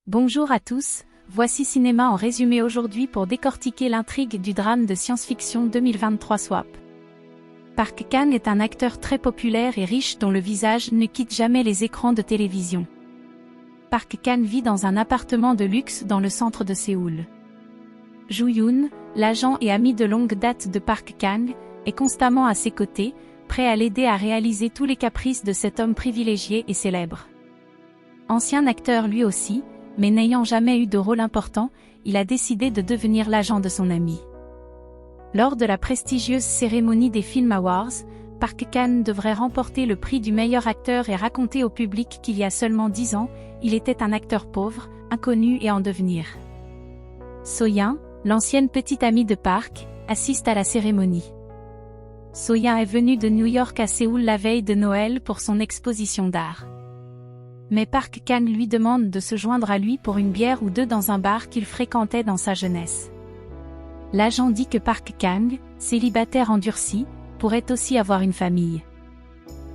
Bonjour à tous, voici Cinéma en résumé aujourd'hui pour décortiquer l'intrigue du drame de science-fiction 2023 Swap. Park Chan est un acteur très populaire et riche dont le visage ne quitte jamais les écrans de télévision. Park Chan vit dans un appartement de luxe dans le centre de Séoul. Joo-yoon, l'agent et ami de longue date de Park Chan, est constamment à ses côtés, prêt à l'aider à réaliser tous les caprices de cet homme privilégié et célèbre. Ancien acteur lui aussi, mais n'ayant jamais eu de rôle important, il a décidé de devenir l'agent de son ami. Lors de la prestigieuse cérémonie des Film Awards, Park Chan devrait remporter le prix du meilleur acteur et raconter au public qu'il y a seulement 10 ans, il était un acteur pauvre, inconnu et en devenir. So-yeon, l'ancienne petite amie de Park, assiste à la cérémonie. So-yeon est venue de New York à Séoul la veille de Noël pour son exposition d'art. Mais Park Chan lui demande de se joindre à lui pour une bière ou deux dans un bar qu'il fréquentait dans sa jeunesse. L'agent dit que Park Chan, célibataire endurci, pourrait aussi avoir une famille.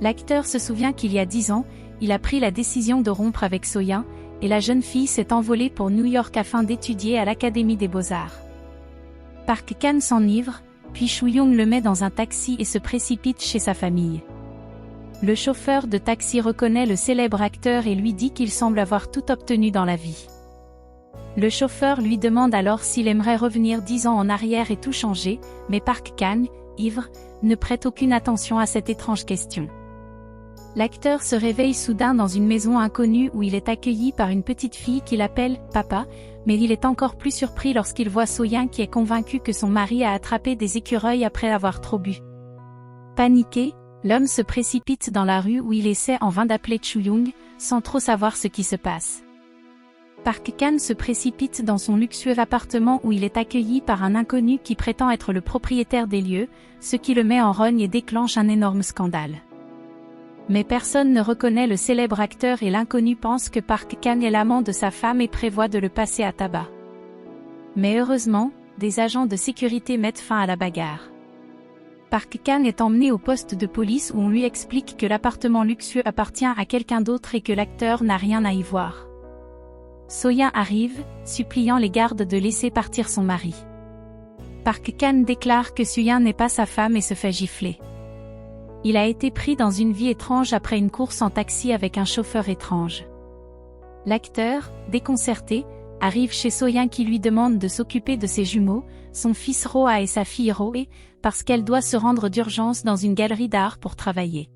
L'acteur se souvient qu'il y a 10 ans, il a pris la décision de rompre avec So-yeon, et la jeune fille s'est envolée pour New York afin d'étudier à l'Académie des Beaux-Arts. Park Chan s'enivre, puis Joo-yoon le met dans un taxi et se précipite chez sa famille. Le chauffeur de taxi reconnaît le célèbre acteur et lui dit qu'il semble avoir tout obtenu dans la vie. Le chauffeur lui demande alors s'il aimerait revenir 10 ans en arrière et tout changer, mais Park Chan, ivre, ne prête aucune attention à cette étrange question. L'acteur se réveille soudain dans une maison inconnue où il est accueilli par une petite fille qui l'appelle « Papa », mais il est encore plus surpris lorsqu'il voit So-yeon qui est convaincu que son mari a attrapé des écureuils après avoir trop bu. Paniqué, l'homme se précipite dans la rue où il essaie en vain d'appeler Joo-yoon, sans trop savoir ce qui se passe. Park Chan se précipite dans son luxueux appartement où il est accueilli par un inconnu qui prétend être le propriétaire des lieux, ce qui le met en rogne et déclenche un énorme scandale. Mais personne ne reconnaît le célèbre acteur et l'inconnu pense que Park Chan est l'amant de sa femme et prévoit de le passer à tabac. Mais heureusement, des agents de sécurité mettent fin à la bagarre. Park Chan est emmené au poste de police où on lui explique que l'appartement luxueux appartient à quelqu'un d'autre et que l'acteur n'a rien à y voir. So-yeon arrive, suppliant les gardes de laisser partir son mari. Park Chan déclare que So-yeon n'est pas sa femme et se fait gifler. Il a été pris dans une vie étrange après une course en taxi avec un chauffeur étrange. L'acteur, déconcerté, arrive chez So-yeon qui lui demande de s'occuper de ses jumeaux, son fils Roa et sa fille Roe, parce qu'elle doit se rendre d'urgence dans une galerie d'art pour travailler.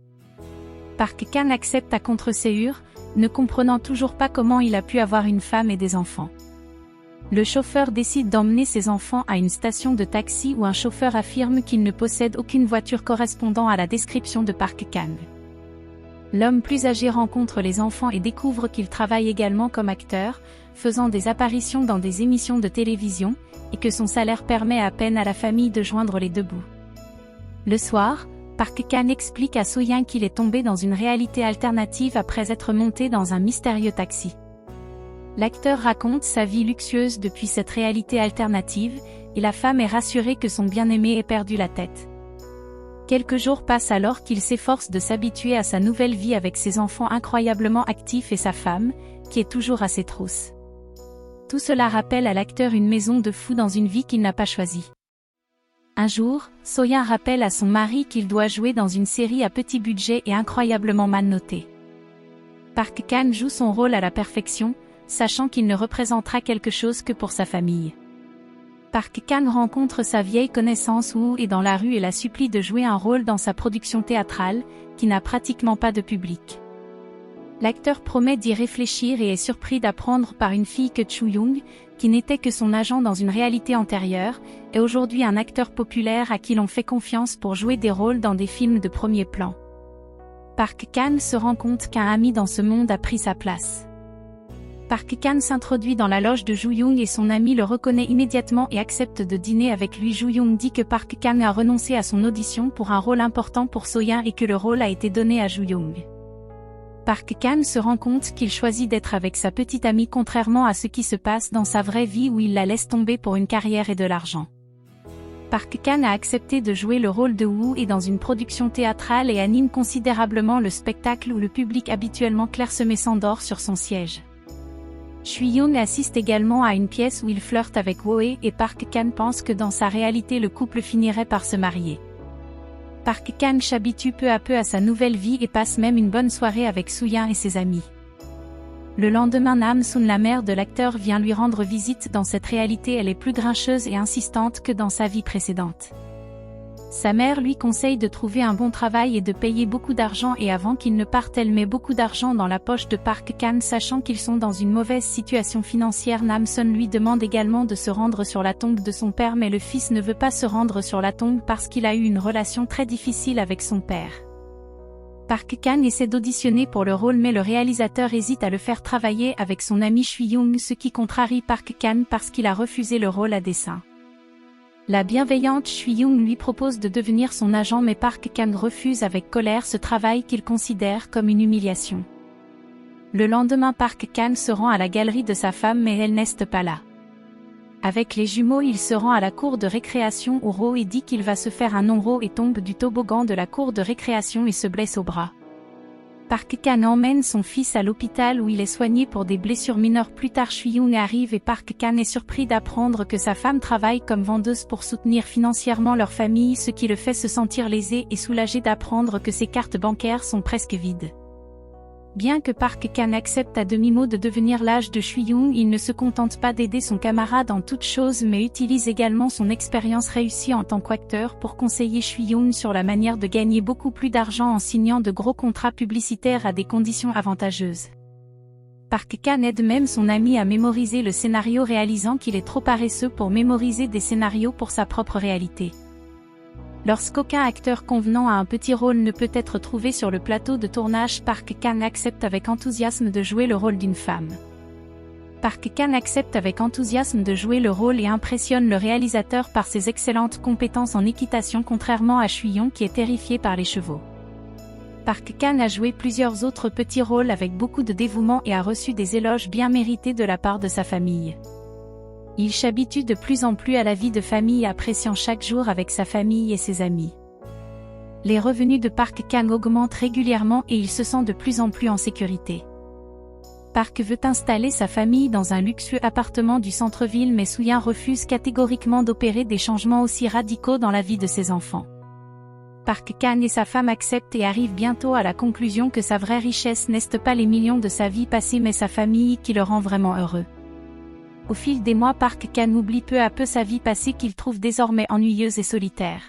Park Chan accepte à contre-ségur, ne comprenant toujours pas comment il a pu avoir une femme et des enfants. Le chauffeur décide d'emmener ses enfants à une station de taxi où un chauffeur affirme qu'il ne possède aucune voiture correspondant à la description de Park Chan. L'homme plus âgé rencontre les enfants et découvre qu'il travaille également comme acteur, faisant des apparitions dans des émissions de télévision, et que son salaire permet à peine à la famille de joindre les deux bouts. Le soir, Park Chan explique à So-yeon qu'il est tombé dans une réalité alternative après être monté dans un mystérieux taxi. L'acteur raconte sa vie luxueuse depuis cette réalité alternative, et la femme est rassurée que son bien-aimé ait perdu la tête. Quelques jours passent alors qu'il s'efforce de s'habituer à sa nouvelle vie avec ses enfants incroyablement actifs et sa femme, qui est toujours à ses trousses. Tout cela rappelle à l'acteur une maison de fou dans une vie qu'il n'a pas choisie. Un jour, So-yeon rappelle à son mari qu'il doit jouer dans une série à petit budget et incroyablement mal notée. Park Chan joue son rôle à la perfection, sachant qu'il ne représentera quelque chose que pour sa famille. Park Chan rencontre sa vieille connaissance Woo est dans la rue et la supplie de jouer un rôle dans sa production théâtrale, qui n'a pratiquement pas de public. L'acteur promet d'y réfléchir et est surpris d'apprendre par une fille que Joo-yoon, qui n'était que son agent dans une réalité antérieure, est aujourd'hui un acteur populaire à qui l'on fait confiance pour jouer des rôles dans des films de premier plan. Park Chan se rend compte qu'un ami dans ce monde a pris sa place. Park Chan s'introduit dans la loge de Joo-yoon et son ami le reconnaît immédiatement et accepte de dîner avec lui. Joo-yoon dit que Park Chan a renoncé à son audition pour un rôle important pour So-yeon et que le rôle a été donné à Joo-yoon. Park Chan se rend compte qu'il choisit d'être avec sa petite amie contrairement à ce qui se passe dans sa vraie vie où il la laisse tomber pour une carrière et de l'argent. Park Chan a accepté de jouer le rôle de Woo et dans une production théâtrale et anime considérablement le spectacle où le public habituellement clairsemé s'endort sur son siège. Shui-young assiste également à une pièce où il flirte avec Woe et Park Chan pense que dans sa réalité le couple finirait par se marier. Park Chan s'habitue peu à peu à sa nouvelle vie et passe même une bonne soirée avec Soo-young et ses amis. Le lendemain, Nam Soon, la mère de l'acteur, vient lui rendre visite. Dans cette réalité, elle est plus grincheuse et insistante que dans sa vie précédente. Sa mère lui conseille de trouver un bon travail et de payer beaucoup d'argent et avant qu'il ne parte elle met beaucoup d'argent dans la poche de Park Chan sachant qu'ils sont dans une mauvaise situation financière. Nam Soon lui demande également de se rendre sur la tombe de son père mais le fils ne veut pas se rendre sur la tombe parce qu'il a eu une relation très difficile avec son père. Park Chan essaie d'auditionner pour le rôle mais le réalisateur hésite à le faire travailler avec son ami Shui-young ce qui contrarie Park Chan parce qu'il a refusé le rôle à dessein. La bienveillante Shui-young lui propose de devenir son agent mais Park Chan refuse avec colère ce travail qu'il considère comme une humiliation. Le lendemain, Park Chan se rend à la galerie de sa femme mais elle n'est pas là. Avec les jumeaux, il se rend à la cour de récréation où Ro et dit qu'il va se faire un non-Ro et tombe du toboggan de la cour de récréation et se blesse au bras. Park Chan emmène son fils à l'hôpital où il est soigné pour des blessures mineures. Plus tard, Shui-young arrive et Park Chan est surpris d'apprendre que sa femme travaille comme vendeuse pour soutenir financièrement leur famille, ce qui le fait se sentir lésé et soulagé d'apprendre que ses cartes bancaires sont presque vides. Bien que Park Chan accepte à demi-mot de devenir l'âge de Shui-young, il ne se contente pas d'aider son camarade en toutes choses mais utilise également son expérience réussie en tant qu'acteur pour conseiller Shui-young sur la manière de gagner beaucoup plus d'argent en signant de gros contrats publicitaires à des conditions avantageuses. Park Chan aide même son ami à mémoriser le scénario réalisant qu'il est trop paresseux pour mémoriser des scénarios pour sa propre réalité. Lorsqu'aucun acteur convenant à un petit rôle ne peut être trouvé sur le plateau de tournage, Park Chan accepte avec enthousiasme de jouer le rôle d'une femme. Park Chan accepte avec enthousiasme de jouer le rôle et impressionne le réalisateur par ses excellentes compétences en équitation contrairement à Shui-young qui est terrifié par les chevaux. Park Chan a joué plusieurs autres petits rôles avec beaucoup de dévouement et a reçu des éloges bien mérités de la part de sa famille. Il s'habitue de plus en plus à la vie de famille appréciant chaque jour avec sa famille et ses amis. Les revenus de Park Chan augmentent régulièrement et il se sent de plus en plus en sécurité. Park veut installer sa famille dans un luxueux appartement du centre-ville mais Soo-young refuse catégoriquement d'opérer des changements aussi radicaux dans la vie de ses enfants. Park Chan et sa femme acceptent et arrivent bientôt à la conclusion que sa vraie richesse n'est pas les millions de sa vie passée mais sa famille qui le rend vraiment heureux. Au fil des mois, Park Chan oublie peu à peu sa vie passée qu'il trouve désormais ennuyeuse et solitaire.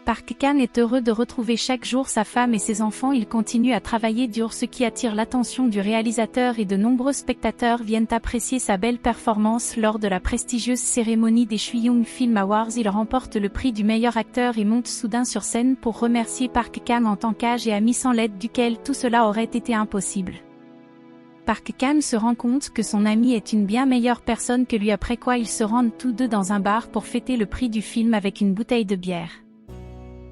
Park Chan est heureux de retrouver chaque jour sa femme et ses enfants. Il continue à travailler dur, ce qui attire l'attention du réalisateur et de nombreux spectateurs viennent apprécier sa belle performance lors de la prestigieuse cérémonie des Shui-young Film Awards. Il remporte le prix du meilleur acteur et monte soudain sur scène pour remercier Park Chan en tant qu'âge et ami sans l'aide duquel tout cela aurait été impossible. Park Chan se rend compte que son ami est une bien meilleure personne que lui après quoi ils se rendent tous deux dans un bar pour fêter le prix du film avec une bouteille de bière.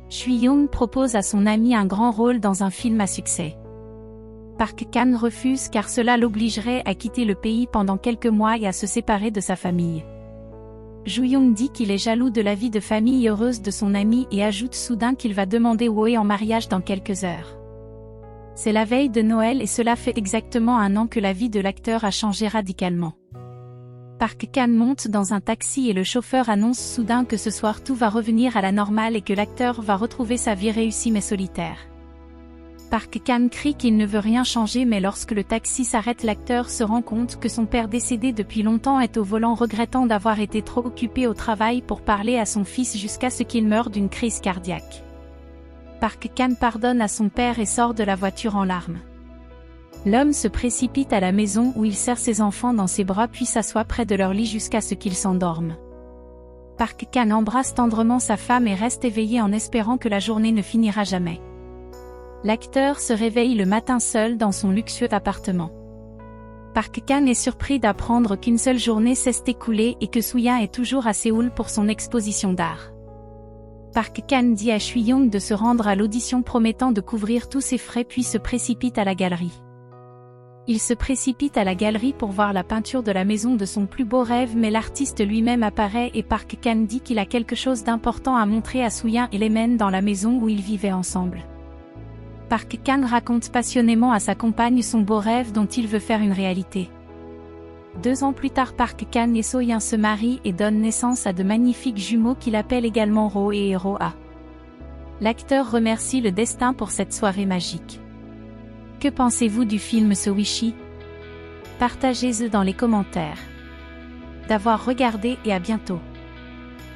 Shui-young propose à son ami un grand rôle dans un film à succès. Park Chan refuse car cela l'obligerait à quitter le pays pendant quelques mois et à se séparer de sa famille. Soo-young dit qu'il est jaloux de la vie de famille heureuse de son ami et ajoute soudain qu'il va demander Woe en mariage dans quelques heures. C'est la veille de Noël et cela fait exactement 1 an que la vie de l'acteur a changé radicalement. Park Chan monte dans un taxi et le chauffeur annonce soudain que ce soir tout va revenir à la normale et que l'acteur va retrouver sa vie réussie mais solitaire. Park Chan crie qu'il ne veut rien changer mais lorsque le taxi s'arrête, l'acteur se rend compte que son père décédé depuis longtemps est au volant regrettant d'avoir été trop occupé au travail pour parler à son fils jusqu'à ce qu'il meure d'une crise cardiaque. Park Chan pardonne à son père et sort de la voiture en larmes. L'homme se précipite à la maison où il serre ses enfants dans ses bras puis s'assoit près de leur lit jusqu'à ce qu'ils s'endorment. Park Chan embrasse tendrement sa femme et reste éveillé en espérant que la journée ne finira jamais. L'acteur se réveille le matin seul dans son luxueux appartement. Park Chan est surpris d'apprendre qu'une seule journée s'est écoulée et que Soo-young est toujours à Séoul pour son exposition d'art. Park Chan dit à Shui-young de se rendre à l'audition promettant de couvrir tous ses frais puis se précipite à la galerie. Il se précipite à la galerie pour voir la peinture de la maison de son plus beau rêve mais l'artiste lui-même apparaît et Park Chan dit qu'il a quelque chose d'important à montrer à Soo-young et les mène dans la maison où ils vivaient ensemble. Park Chan raconte passionnément à sa compagne son beau rêve dont il veut faire une réalité. 2 ans plus tard, Park Chan et So Hyun se marient et donnent naissance à de magnifiques jumeaux qu'il appelle également Ro et Roa. L'acteur remercie le destin pour cette soirée magique. Que pensez-vous du film So Wishy? Partagez-le dans les commentaires. D'avoir regardé et à bientôt.